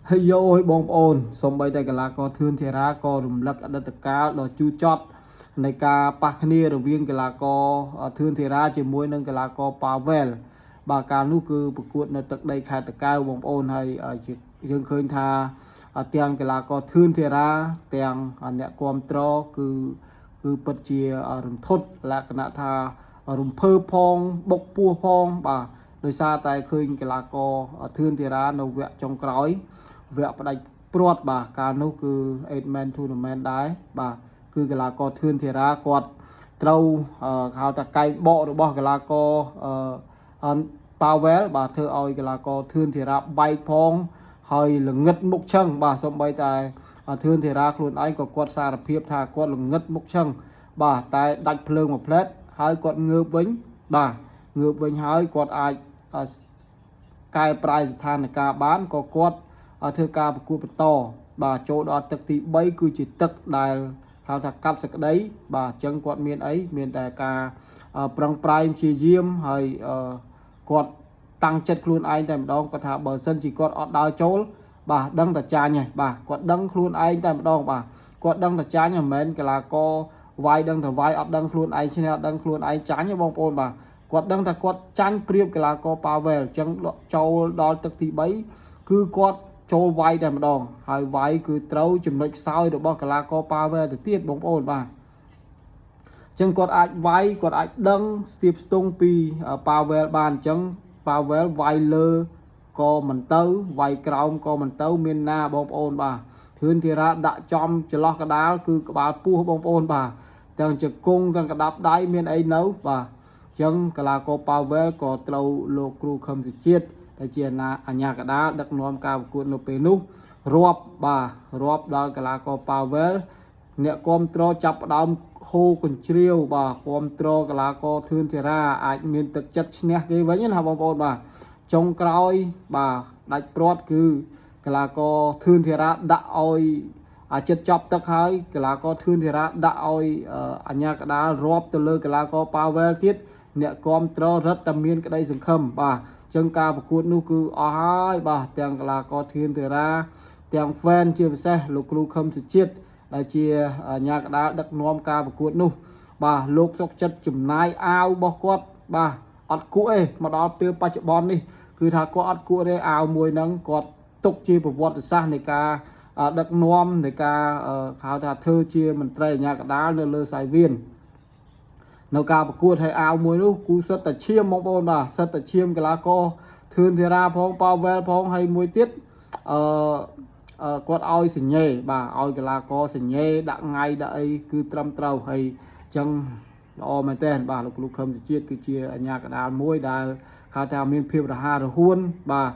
Yo bong ôn xong bây giờ là có thương thì ra có rùm lắc ở đất cá đó chú chót này cả bạc nia rồi viên cái là có thương thì ra chỉ muối nâng cái là có Pavel bà cả nu cứ bực cuộn nó tận đây khai tất cả bong ôn hay dương khơi tha tiền cái là có thương thì ra tiền nẹt quam tro cứ bật chia rùm thốt là cái nạ tha rùm phơ phong bốc pua phong bàដោយសារតែឃើញកីឡាករធឿនធីរ៉ានៅវគ្គចុងក្រោយវគ្គផ្ដាច់ព្រាត់បាទកាលនោះគឺ 8man tournament ដែរបាទគឺកីឡាករធឿនធីរ៉ាគាត់ត្រូវហៅថាកែងបករបស់កីឡាករPavel បាទធ្វើឲ្យកីឡាករធឿនធីរ៉ាបែកផងហើយល្ងឹតមុខឈឹងបាទសូម្បីតែធឿនធីរ៉ាខ្លួនឯងក៏គាត់សារភាពថាគាត់ល្ងឹតមុខឈឹងបាទតែដាច់ភ្លើងមួយផ្លែតហើយគាត់ងើបវិញបាទងើបវិញហើយគាត់អាចកែប្រែស្ថានភាពបានក៏គាត់ធ្វើការប្រកួតបន្តបាទចូលដល់ទឹកទី3គឺជាទឹកដែលហៅថាកាត់សក្តីបាទអញ្ចឹងគាត់មានអីមានតែការប្រឹងប្រែងព្យាយាមហើយគាត់តាំងចិត្តខ្លួនឯងតែម្ដងគាត់ថាបើសិនជាគាត់អត់ដើរចូលបាទដឹងតែចាញ់ហើយបាទគាត់ដឹងខ្លួនឯងតែម្ដងបាទគាត់ដឹងតែចាញ់មិនមែនកីឡាករវាយដឹងតែវាយអត់ដឹងខ្លួនឯងឈ្នះអត់ដឹងខ្លួនឯងចាញ់ទេបងប្អូនបាទគាត់ដឹងថាគាត់ចាញ់ព្រៀបកីឡាករ Pavel អញ្ចឹងចូលដល់ទឹកទី3គឺគាត់ចូលវាយតែម្ដងហើយវាយគឺត្រូវចំណុចខ្សោយរបស់កីឡាករ Pavel ទៅទៀតបងប្អូនបាទអញ្ចឹងគាត់អាចវាយគាត់អាចដឹងស្ទាបស្ទង់ពី Pavel បានអញ្ចឹង Pavel វាយលើក៏មិនទៅវាយក្រោមក៏មិនទៅមានណាបងប្អូនបាទធឿនធីរ៉ាដាក់ចំចន្លោះកដាលគឺក្បាលពោះបងប្អូនបាទទាំងជង្គង់ទាំងក្តាប់ដៃមានអីនៅបាទចឹងកីឡាករ Pavel ក៏ត្រូវលោកគ្រូខឹមសុជាតិដែលជាអាជ្ញាកណ្ដាលដឹកនាំការប្រកួតនៅពេលនោះរាប់ដល់កីឡាករ Pavel អ្នកគ្រប់គ្រងចាប់ផ្ដើមហូរកញ្ជ្រៀវបាទគ្រប់គ្រងកីឡាករធឿនធីរ៉ាអាចមានទឹកចិត្តឈ្នះគេវិញណាបងប្អូនបាទចុងក្រោយបាទដាច់ព្រាត់គឺកីឡាករធឿនធីរ៉ាដាក់ឲ្យចិត្តចប់ទឹកហើយកីឡាករធឿនធីរ៉ាដាក់ឲ្យអាជ្ញាកណ្ដាលរាប់ទៅលើកីឡាករ Pavel ទៀតអ្នកគ្រប់គ្រងរត់តែមានក្តីសង្ឃឹមបាទអញ្ចឹងការប្រកួតនោះគឺអស់ហើយបាទទាំងកីឡាករធឿនធីរ៉ាទាំង fan ជាពិសេសលោកគ្រូខឹមសុជាតិដែលជាអាជ្ញាកណ្ដាលដឹកនាំការប្រកួតនោះបាទលោកសុកចិត្តចំណាយអាវរបស់គាត់បាទអត់គួរទេមកដល់ពេលបច្ចុប្បន្ននេះគឺថាគាត់អត់គួរទេអាវមួយហ្នឹងគាត់ទុកជាប្រវត្តិសាស្ត្រនៃការដឹកនាំនៃការហៅថាធ្វើជាមន្ត្រីអាជ្ញាកណ្ដាលនៅលើសាយវៀននៅការប្រកួតឲ្យអាវមួយនោះគូសិតតែឈាមបងប្អូនបាទសិតតែឈាមកីឡាករធឿនធីរ៉ាផង Pavel ផងហើយមួយទៀតគាត់ឲ្យសញ្ញេបាទឲ្យកីឡាករសញ្ញេដាក់ថ្ងៃដាក់អីគឺត្រឹមត្រូវហើយអញ្ចឹងល្អមែនតើបាទលោកគ្រូខឹមសុជាតិគឺជាអាជ្ញាកណ្ដាលមួយដែលគេថាមានភាពរហ័សរហួនបាទ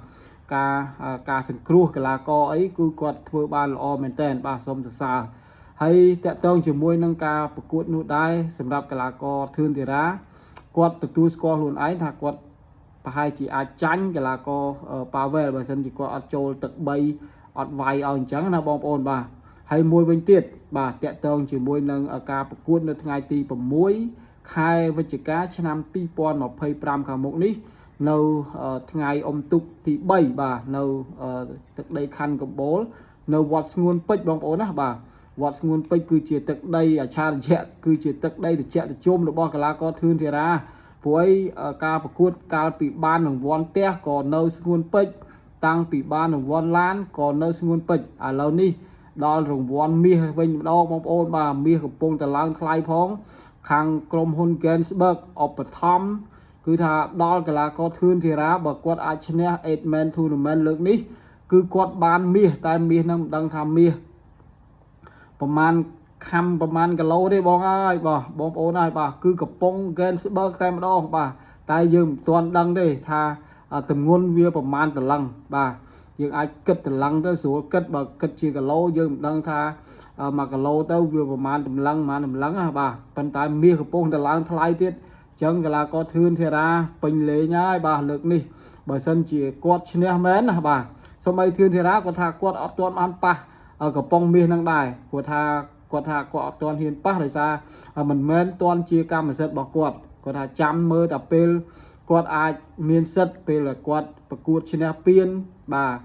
ការសង្គ្រោះកីឡាករអីគឺគាត់ធ្វើបានល្អមែនតើបាទសូមសរសើរហើយតកតងជាមួយនឹងការប្រកួតនោះដែរសម្រាប់កីឡាករធឿនធីរ៉ាគាត់ទទួលស្គាល់ខ្លួនឯងថាគាត់ប្រហែលជាអាចចាញ់កីឡាករ Pavel បើមិនជាគាត់អត់ចូលទឹក3អត់វាយឲ្យអញ្ចឹងណាបងប្អូនបាទហើយមួយវិញទៀតបាទតកតងជាមួយនឹងការប្រកួតនៅថ្ងៃទី6ខែវិច្ឆិកាឆ្នាំ2025ខាងមុខនេះនៅថ្ងៃអុំទូកទី3បាទនៅទឹកដីខណ្ឌកំពូលនៅវត្តស្ងួនពេជ្របងប្អូនណាបាទវត្តស្ងួនពេជ្រគឺជាទឹកដីអច្ឆរិយៈគឺជាទឹកដីត្រជាក់ត្រជុំរបស់កីឡាករធឿនធីរ៉ាព្រោះការប្រកួតកាលពីបានរង្វាន់ផ្ទះក៏នៅស្ងួនពេជ្រតាំងពីបានរង្វាន់ឡានក៏នៅស្ងួនពេជ្រឥឡូវនេះដល់រង្វាន់មាសវិញម្ដងបងប្អូនបាទមាសកំពុងតែឡើងថ្លៃផងខាងក្រុមហ៊ុន Gensburg ឧបត្ថម្ភគឺថាដល់កីឡាករធឿនធីរ៉ាបើគាត់អាចឈ្នះ 8man tournament លើកនេះគឺគាត់បានមាសតែមាសនឹងមិនដឹងថាមាសប្រហែលប្រហែលគីឡូទេបងអើយបាទបងប្អូនហើយបាទគឺកំពុង Gensburg តែម្ដងបាទតែយើងមិនទាន់ដឹងទេថាទម្ងន់វាប្រហែលតឡឹងបាទយើងអាចគិតតឡឹងទៅស្រួលគិតបើគិតជាគីឡូយើងមិនដឹងថា1គីឡូទៅវាប្រហែលតម្លឹងណាបាទប៉ុន្តែមាសកំពុងតែឡើងថ្លៃទៀតចឹងកីឡាករធឿនធីរ៉ាពេញលេងហើយបាទលើកនេះបើសិនជាគាត់ឈ្នះមែនណាបាទសូម្បីធឿនធីរ៉ាគាត់ថាគាត់អត់ទាន់បានប៉ះកំប៉ុងមាសនឹងដែរព្រោះថាគាត់ថាគាត់អត់ទាន់ហ៊ានប៉ះដោយសារមិនមែនទាន់ជាកម្មសិទ្ធិរបស់គាត់ថាចាំមើលតែពេលគាត់អាចមានសិទ្ធិពេលគាត់ប្រកួតឈ្នះពានបាទ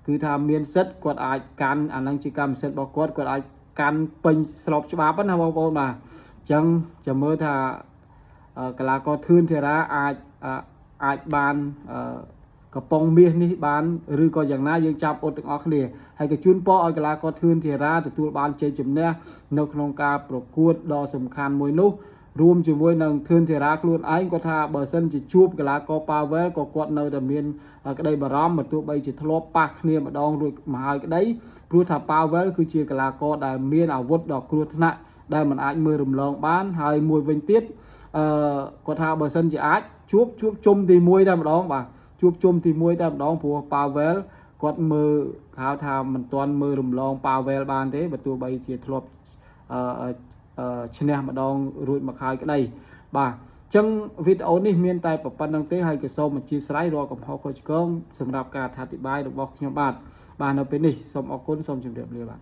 cứ tham miên sất quật ai can anh đang chỉ cầm sất bao quật ai can pin sọp cho bà vẫn không bao mà chẳng chờ mơ thà cái là có thương thì ra ai bàn cái pong miên đi bán rồi cóอย่างนั้นยังจับอดออกเลยให้กระชุนป้อเอากระลาก็ทืนเทราแต่ตัวบ้านเจจุ่มเนี่ยนกนงกาประกวดดอสำคัญมวยนุรวมจุ่มวยนังทืนเทราคลุนไอ้ก็ท่าเบอร์เซนจะชูบกระลาก็ปาเวลก็กวดเนอแต่เมียนก็ได้บารอมมาตัวใบจะทะเลาะปักเนี่ยมาดองด้วยมาหายก็ได้พรูถ้าปาเวลคือเชียกระลาก็ได้เมียนอาวุธดอกครัวธนะได้มันอาจมือรำลองบ้านหายมวยเวงติดก็ท่าเบอร์เซนจะอาจชูบจุ่มตีมวยได้มาดองบ่าជួบជុំទី1តាមម្ដងព្រោះ Pavel គាត់មើលហៅថាមិនទាន់មើលរំលង Pavel បានទេបើទោះបីជាធ្លាប់ឈ្នះម្ដងរួចមកហើយក្តីបាទអញ្ចឹងវីដេអូនេះមានតែប៉ុណ្្នឹងទេហើយក៏សូមអធិស្ឋានរាល់កំហុសខុសឆ្គងសម្រាប់ការអធិប្បាយរបស់ខ្ញុំបាទនៅពេលនេះសូមអរគុណសូមជម្រាបលាបាទ